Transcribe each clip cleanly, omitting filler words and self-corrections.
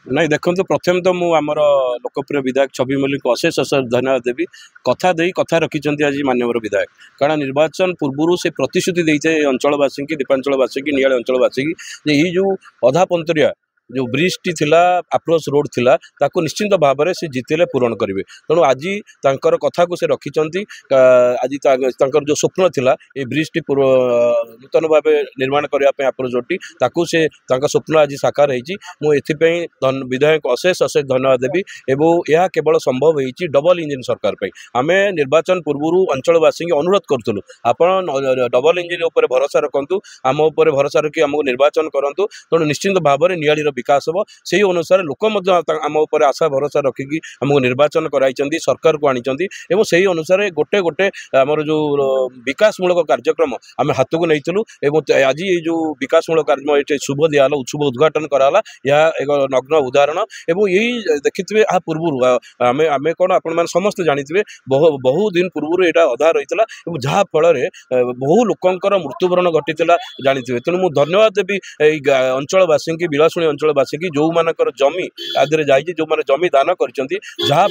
नहीं देखो प्रथम तो मुझे आमर लोकप्रिय विधायक छवि मल्लिक को अशेष अशेष धन्यवाद देवी कथा दे कथा रखिंट आज मानवर विधायक कारण निर्वाचन पूर्व से प्रतिश्रुति देते अंचलवासी की दीपांचलवासी की निआली अंचलवासी की ये जो अधा पंतरिया जो ब्रिज टी थिला अप्रोच रोड थिला ताको निश्चिंत भाव में से जितेले पूरण करेंगे तेणु आज तांकर कथा को से रखिंट आज जो स्वप्न थिला ये ब्रिज टी नूतन भाव निर्माण करने अप्रोच रोड टी ताकू से स्वप्न आज साकार होती विधायक अशेष अशेष धन्यवाद देवी एवं यह केवल संभव होती डबल इंजिन सरकार आम निर्वाचन पूर्व अंचलवासी अनुरोध करूँ आपण डबल इंजिन उपर भरोसा रखु आम उपर भरोसा रखी आमको निर्वाचन करूँ तेणु निश्चिंत भाव में निआली विकास हम से अनुसार लोक आम उपर आशा भरोसा रखिकी आमको निर्वाचन कराई सरकार को आनी से अनुसार गोटे गोटे आमर जो विकासमूलक कार्यक्रम आम हाथ को नहीं आज ये जो विकासमूलक कार्यक्रम ये शुभ दिहला शुभ उद्घाटन कराला यह एक नग्न उदाहरण एवं यही देखिए आ पूर्व आम आम कौन आपण समस्त जानी बहु दिन पूर्व यहाँ अधा रही जहाँ फल बहु लोकंर मृत्युवरण घटी जानी तेणु मुझे धन्यवाद देवी अंचलवासी की बिलासुणी अंचलवासी की जो मानकर जमी आदि जाइए जो मैंने जमी दान कर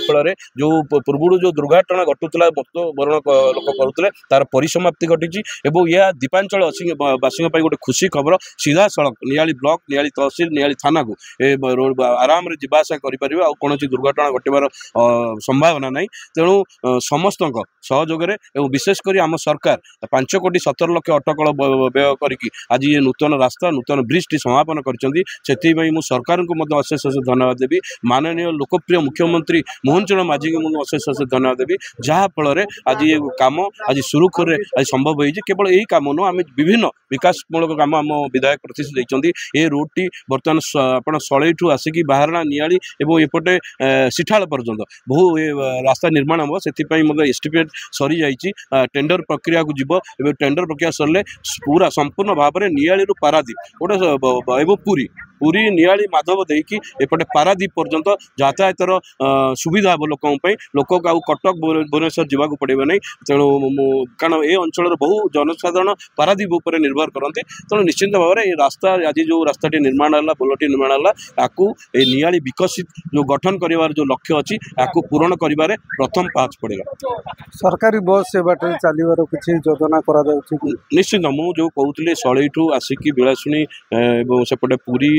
फल जो पूर्व जो दुर्घटना घटुला मृत्युवरण लोक करुले तार परिसमाप्ति घटी यह दीपांचल वासी गोटे खुशी खबर सीधा सड़क निआली ब्लॉक निआली तहसिल निआली थाना को आराम रे जीवासा करें कौन दुर्घटना घटवार संभावना नहीं तेणु समस्त सहयोग विशेषकर आम सरकार 5 कोटी 17 लाख अटकल व्यय करके आज ये नूतन रास्ता नूतन ब्रिज टी समापन कर सरकार को अशेष अशेष धन्यवाद देवी माननीय लोकप्रिय मुख्यमंत्री मोहन चरण माझी को मुझे अशेष अशेष धन्यवाद देवी जहाँफल आज ये कम आज सुरुखुर आज संभव हो केवल यही कम नुह आम विभिन्न विकासमूलक कम आम विधायक प्रतिश्रुति देते ये रोड टी बर्तमान आप सलैठू आसिकी बाहरणा निआली और एपटे सिठाल पर्यंत बहु रास्ता निर्माण हम से एस्टिमेट सरी जाइए टेंडर प्रक्रिया को जीव टेंडर प्रक्रिया सरले पूरा संपूर्ण भाव में निआली पारादीप गोटे पूरी पूरी निआली माधव देकी एपटे पारादीप पर्यंत यातायातर सुविधा हम लोक कटक भुवनेश्वर जावाक पड़े नहीं तेणु कारण ये अंचल बहु जनसाधारण पारादीप उपर निर्भर करते तेणु निश्चिंत भाव में ये रास्ता आज जो रास्ताटी निर्माण है पोलटी निर्माण है आपको निआली विकसित जो गठन कर जो लक्ष्य अच्छी आपको पूरण कर प्रथम पाँच पड़ेगा सरकारी बस से बाटे चलवर किसी योजना करा निश्चिंत मुझे कहते सलैठू आसिकी बिलासुणी सेपटे पूरी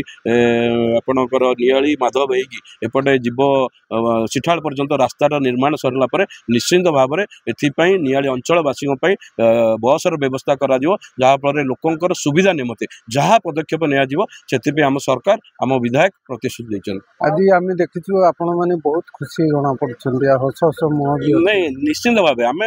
आपणकर निआली माधव होगी एपटे जीव सिठाल पर्यंत रास्तार निर्माण सरला निश्चिंत भाव में एपाई निआली अंचलवासी बसर व्यवस्था करा जहाँफल लोकंर सुविधा निमते जहाँ पदक्षेप नि आम सरकार आम विधायक प्रतिश्रुति देते आज आम देखीचु आपण मैंने बहुत खुशी जना पड़े हस हस मुह नहीं निश्चिंत भाव आम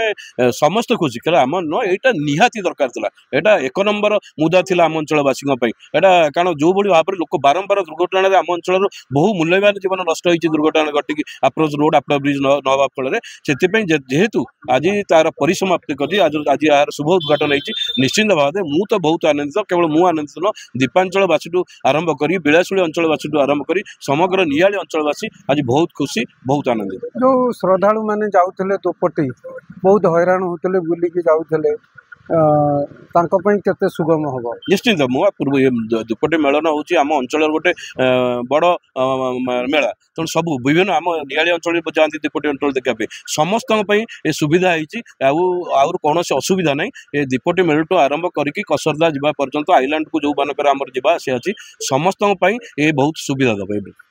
समस्त खुशी कह आम न यहाँ निहाती दरकार था यहाँ एक नंबर मुदा थी आम अंचलवासी कारण जो भाई भाव में लोक बारंबार दुर्घटना आम अंचल बहु मूल्यवान जीवन नष्ट होती दुर्घटना घटिकी अप्रोच रोड आपड़ा ब्रिज नवा फल से जेहेतु आज तार परिसमाप्ति कर आज यार शुभ उद्घाटन होती निश्चिंत भाव में मु तो बहुत आनंदित केवल मु आनंदित न दीपांचलवासी आरंभ कर बिलासुली अंचलवासी आरंभ कर समग्र निआली अंचलवासी आज बहुत खुशी बहुत आनंदित जो श्रद्धालु मैंने जाऊे दोपटी बहुत हैरान होते बुलिकी जाऊे केते सुगम हम निश्चिंत मुझे दुपटी मेलन हूँ आम अंचल गोटे बड़ मेला तेणु सब विभिन्न आम निआली अंचल जाती दीपटी अंचल देखा समस्त ये सुविधा होती कौन असुविधा ना ये दीपटी मेलू आरंभ करके कसरदा जावा पर्यंत आईलैंड को जो मानक आम जावासी अच्छी समस्त ये बहुत सुविधा दबे।